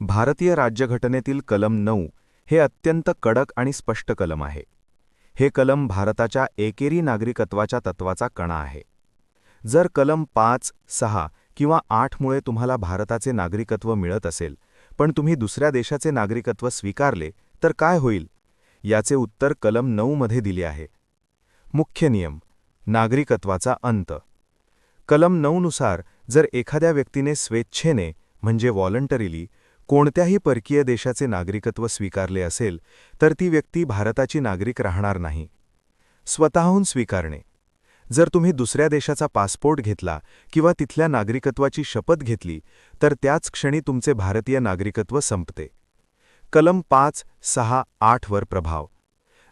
भारतीय राज्यघटनेतील कलम 9 हे अत्यंत कडक आणि स्पष्ट कलम आहे. हे कलम भारताच्या एकेरी नागरिकत्वाच्या तत्वाचा कणा आहे. जर कलम 5, 6 किंवा 8 मुळे तुम्हाला भारताचे नागरिकत्व मिळत असेल, पण तुम्ही दुसऱ्या देशाचे नागरिकत्व स्वीकारले, तर काय होईल? याचे उत्तर कलम 9 मध्ये दिले आहे. मुख्य नियम: नागरिकत्वाचा अंत. कलम 9 नुसार जर एखाद्या व्यक्तीने स्वेच्छेने म्हणजे व्हॉलंटरीली कोणत्याही परकीय देशाचे नागरिकत्व स्वीकारले असेल, तर ती व्यक्ती भारताची नागरिक राहणार नाही. स्वतःहून स्वीकारणे: जर तुम्ही दुसऱ्या देशाचा पासपोर्ट घेतला किंवा तिथल्या नागरिकत्वाची शपथ घेतली, तर त्याच क्षणी तुमचे भारतीय नागरिकत्व संपते. कलम 5, 6, 8 वर प्रभाव: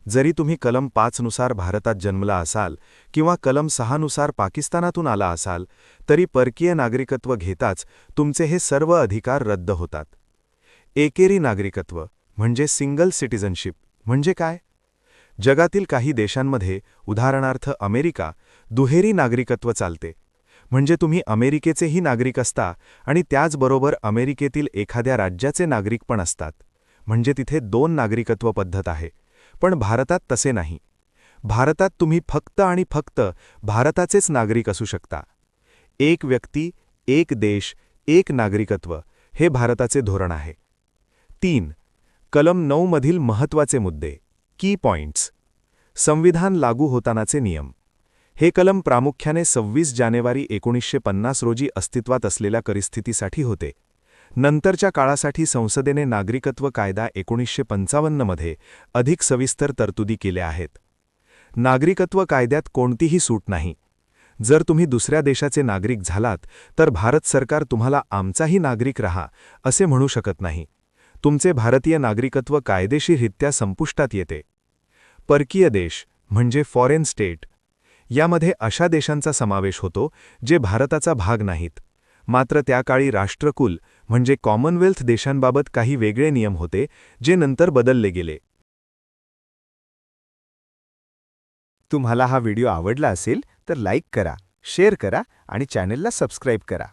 जरी तुम्ही कलम 5 नुसार भारतात जन्मला असाल किंवा कलम 6 नुसार पाकिस्तानातून आला असाल, तरी परकीय नागरिकत्व घेताच तुमचे हे सर्व अधिकार रद्द होतात. एकेरी नागरिकत्व म्हणजे सिंगल सिटिझनशिप म्हणजे काय? जगातील काही देशांमध्ये, उदाहरणार्थ अमेरिका, दुहेरी नागरिकत्व चालते. म्हणजे तुम्ही अमेरिकेचेही नागरिक असता आणि त्याचबरोबर अमेरिकेतील एखाद्या राज्याचे नागरिक पण असतात. म्हणजे तिथे 2 नागरिकत्व पद्धत आहे. पण भारतात तसे नाही. भारतात तुम्ही फक्त आणि फक्त भारताचेच नागरिक असू शकता. एक व्यक्ती, एक देश, एक नागरिकत्व हे भारताचे धोरण आहे. 3. कलम 9 मधील महत्त्वाचे मुद्दे, की पॉइंट्स. संविधान लागू होतानाचे नियम. हे कलम प्रामुख्याने 26 जानेवारी 1950 रोजी अस्तित्वात असलेल्या परिस्थितीसाठी होते. नंतरच्या काळासाठी संसदेने नागरिकत्व कायदा 1955 मध्ये अधिक सविस्तर तरतुदी केल्या आहेत. नागरिकत्व कायद्यात कोणतीही सूट नाही. जर तुम्ही दुसऱ्या देशाचे नागरिक झालात, तर भारत सरकार तुम्हाला आमचाही नागरिक राहा असे म्हणू शकत नाही. तुमचे भारतीय नागरिकत्व कायदेशीररित्या संपुष्टात येते. परकीय देश म्हणजे फॉरेन स्टेट. यामध्ये अशा देशांचा समावेश होतो जे भारताचा भाग नाहीत. मात्र त्या काळी राष्ट्रकुल म्हणजे कॉमनवेल्थ देशांबाबत काही वेगळे नियम होते, जे नंतर बदलले गेले. तुम्हाला हा व्हिडिओ आवडला असेल तर लाईक करा, शेअर करा आणि चॅनलला सबस्क्राईब करा.